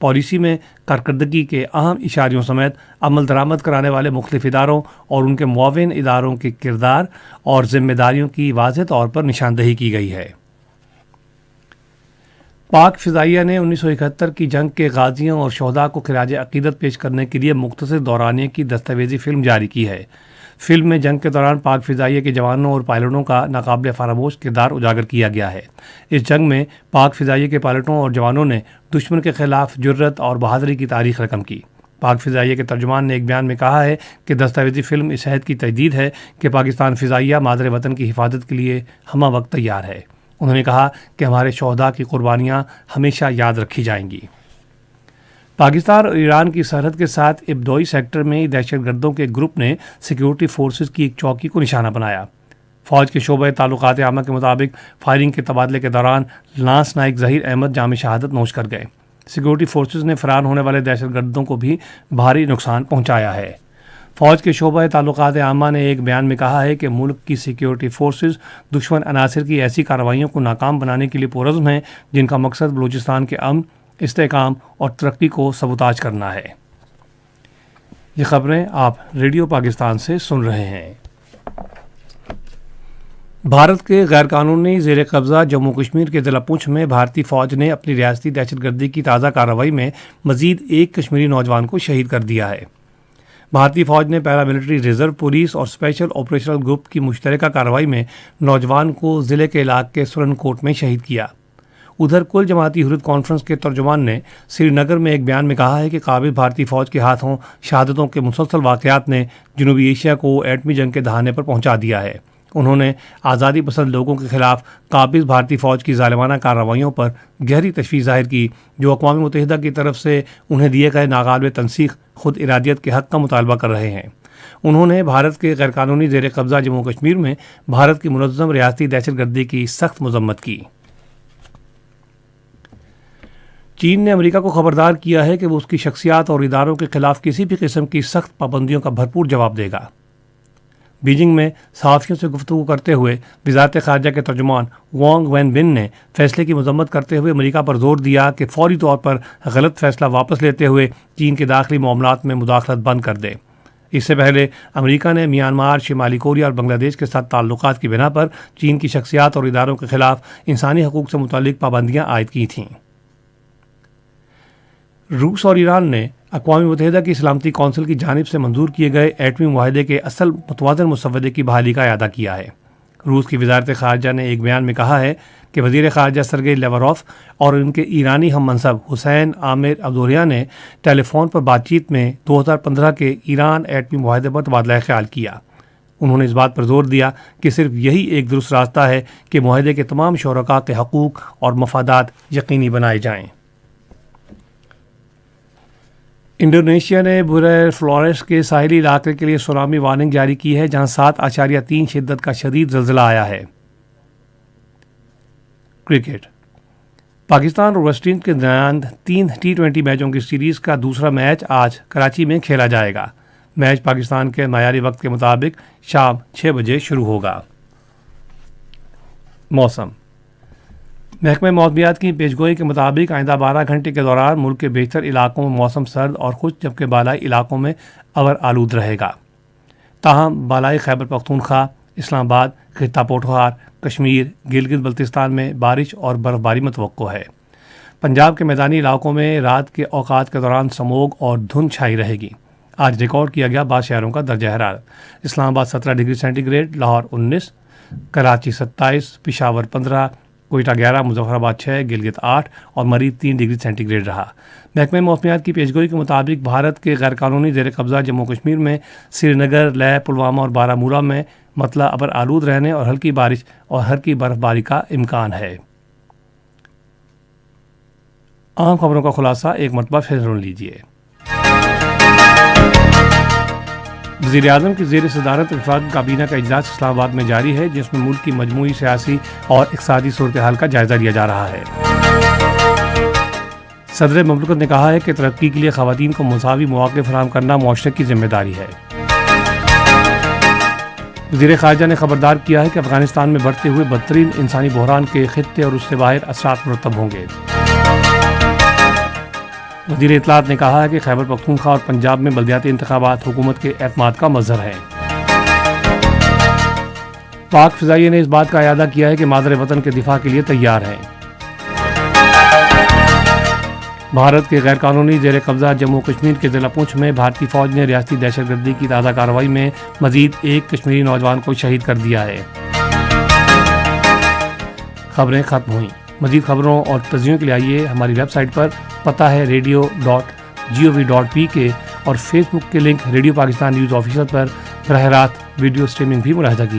Policy میں کارکردگی کے اہم اشاریوں سمیت عمل درآمد کرانے والے مختلف اداروں اور ان کے معاون اداروں کے کردار اور ذمہ داریوں کی واضح طور پر نشاندہی کی گئی ہے۔ پاک فضائیہ نے 1971 کی جنگ کے غازیوں اور شہداء کو خراج عقیدت پیش کرنے کے لیے مختصر دورانیے کی دستاویزی فلم جاری کی ہے۔ فلم میں جنگ کے دوران پاک فضائیہ کے جوانوں اور پائلٹوں کا ناقابل فراموش کردار اجاگر کیا گیا ہے۔ اس جنگ میں پاک فضائیہ کے پائلٹوں اور جوانوں نے دشمن کے خلاف جرأت اور بہادری کی تاریخ رقم کی۔ پاک فضائیہ کے ترجمان نے ایک بیان میں کہا ہے کہ دستاویزی فلم اس عہد کی تجدید ہے کہ پاکستان فضائیہ مادر وطن کی حفاظت کے لیے ہمہ وقت تیار ہے۔ انہوں نے کہا کہ ہمارے شہداء کی قربانیاں ہمیشہ یاد رکھی جائیں گی۔ پاکستان اور ایران کی سرحد کے ساتھ ابدوئی سیکٹر میں دہشت گردوں کے گروپ نے سیکیورٹی فورسز کی ایک چوکی کو نشانہ بنایا۔ فوج کے شعبہ تعلقات عامہ کے مطابق فائرنگ کے تبادلے کے دوران لانس نائک ظہیر احمد جام شہادت نوش کر گئے۔ سیکیورٹی فورسز نے فرار ہونے والے دہشت گردوں کو بھی بھاری نقصان پہنچایا ہے۔ فوج کے شعبہ تعلقات عامہ نے ایک بیان میں کہا ہے کہ ملک کی سیکیورٹی فورسز دشمن عناصر کی ایسی کارروائیوں کو ناکام بنانے کے لیے پرعزم ہیں جن کا مقصد بلوچستان کے امن، استحکام اور ترقی کو سبوتاژ کرنا ہے۔ یہ خبریں آپ ریڈیو پاکستان سے سن رہے ہیں۔ بھارت کے غیر قانونی زیر قبضہ جموں کشمیر کے ضلع پونچھ میں بھارتی فوج نے اپنی ریاستی دہشت گردی کی تازہ کارروائی میں مزید ایک کشمیری نوجوان کو شہید کر دیا ہے۔ بھارتی فوج نے پیراملٹری ریزرو پولیس اور اسپیشل آپریشنل گروپ کی مشترکہ کارروائی میں نوجوان کو ضلع کے علاقے سرن کوٹ میں شہید کیا۔ ادھر کل جماعتی حریت کانفرنس کے ترجمان نے سری نگر میں ایک بیان میں کہا ہے کہ قابض بھارتی فوج کے ہاتھوں شہادتوں کے مسلسل واقعات نے جنوبی ایشیا کو ایٹمی جنگ کے دہانے پر پہنچا دیا ہے۔ انہوں نے آزادی پسند لوگوں کے خلاف قابض بھارتی فوج کی ظالمانہ کارروائیوں پر گہری تشویش ظاہر کی، جو اقوام متحدہ کی طرف سے انہیں دیے گئے ناقابل تنسیق خود ارادیت کے حق کا مطالبہ کر رہے ہیں۔ انہوں نے بھارت کے غیر قانونی زیر قبضہ جموں کشمیر میں بھارت کی منظم ریاستی دہشت گردی کی سخت مذمت کی۔ چین نے امریکہ کو خبردار کیا ہے کہ وہ اس کی شخصیات اور اداروں کے خلاف کسی بھی قسم کی سخت پابندیوں کا بھرپور جواب دے گا۔ بیجنگ میں صحافیوں سے گفتگو کرتے ہوئے وزارت خارجہ کے ترجمان وانگ وین بن نے فیصلے کی مذمت کرتے ہوئے امریکہ پر زور دیا کہ فوری طور پر غلط فیصلہ واپس لیتے ہوئے چین کے داخلی معاملات میں مداخلت بند کر دے۔ اس سے پہلے امریکہ نے میانمار، شمالی کوریا اور بنگلہ دیش کے ساتھ تعلقات کی بنا پر چین کی شخصیات اور اداروں کے خلاف انسانی حقوق سے متعلق پابندیاں عائد کی تھیں۔ روس اور ایران نے اقوام متحدہ کی سلامتی کونسل کی جانب سے منظور کیے گئے ایٹمی معاہدے کے اصل متوازن مسودے کی بحالی کا اعادہ کیا ہے۔ روس کی وزارت خارجہ نے ایک بیان میں کہا ہے کہ وزیر خارجہ سرگئی لیواروف اور ان کے ایرانی ہم منصب حسین عامر عبداللہ نے ٹیلی فون پر بات چیت میں 2015 کے ایران ایٹمی معاہدے پر تبادلہ خیال کیا۔ انہوں نے اس بات پر زور دیا کہ صرف یہی ایک درست راستہ ہے کہ معاہدے کے تمام شرکاء کے حقوق اور مفادات یقینی بنائے جائیں۔ انڈونیشیا نے بحیرہ فلوریس کے ساحلی علاقے کے لیے سونامی وارننگ جاری کی ہے، جہاں 7.3 شدت کا شدید زلزلہ آیا ہے۔ کرکٹ۔ پاکستان اور ویسٹ انڈیز کے درمیان 3 T20 میچوں کی سیریز کا دوسرا میچ آج کراچی میں کھیلا جائے گا۔ میچ پاکستان کے معیاری وقت کے مطابق شام 6 بجے شروع ہوگا۔ موسم۔ محکمہ موسمیات کی پیشگوئی کے مطابق آئندہ 12 گھنٹے کے دوران ملک کے بیشتر علاقوں میں موسم سرد اور خشک جبکہ بالائی علاقوں میں ابر آلود رہے گا۔ تاہم بالائی خیبر پختونخوا، اسلام آباد، خطہ پوٹھوہار، کشمیر، گلگت بلتستان میں بارش اور برف باری متوقع ہے۔ پنجاب کے میدانی علاقوں میں رات کے اوقات کے دوران سموگ اور دھند چھائی رہے گی۔ آج ریکارڈ کیا گیا بعض شہروں کا درجہ حرارت۔ Islamabad 17 degree centigrade, Lahore 19، Karachi 27، Peshawar 15، Quetta 11، Muzaffarabad 6، Gilgit 8 اور مری 3 ڈگری سینٹی گریڈ رہا۔ محکمہ موسمیات کی پیشگوئی کے مطابق بھارت کے غیر قانونی زیر قبضہ جموں کشمیر میں سری نگر، لیہ، پلوامہ اور بارہ مولہ میں مطلع ابر آلود رہنے اور ہلکی بارش اور ہلکی برف باری کا امکان ہے۔ اہم خبروں کا خلاصہ ایک مرتبہ پھر سن لیجیے۔ وزیر اعظم کی زیر صدارت وفاقی کابینہ کا اجلاس اسلام آباد میں جاری ہے، جس میں ملک کی مجموعی سیاسی اور اقتصادی صورتحال کا جائزہ لیا جا رہا ہے۔ صدر مملکت نے کہا ہے کہ ترقی کے لیے خواتین کو مساوی مواقع فراہم کرنا معاشرے کی ذمہ داری ہے۔ وزیر خارجہ نے خبردار کیا ہے کہ افغانستان میں بڑھتے ہوئے بدترین انسانی بحران کے خطے اور اس سے باہر اثرات مرتب ہوں گے۔ وزیر اطلاعات نے کہا ہے کہ خیبر پختونخوا اور پنجاب میں بلدیاتی انتخابات حکومت کے اعتماد کا مظہر ہے۔ پاک فضائیہ نے اس بات کا اعادہ کیا ہے کہ مادر وطن کے دفاع کے لیے تیار ہیں۔ بھارت کے غیر قانونی زیر قبضہ جموں کشمیر کے ضلع پونچھ میں بھارتی فوج نے ریاستی دہشت گردی کی تازہ کارروائی میں مزید ایک کشمیری نوجوان کو شہید کر دیا ہے۔ خبریں ختم ہوئیں۔ مزید خبروں اور تجزیوں کے لیے آئیے ہماری ویب سائٹ پر، پتہ ہے radio.gov.pk، اور فیس بک کے link Radio Pakistan News Official پر براہ راست ویڈیو سٹریمنگ بھی ملاحظہ کی۔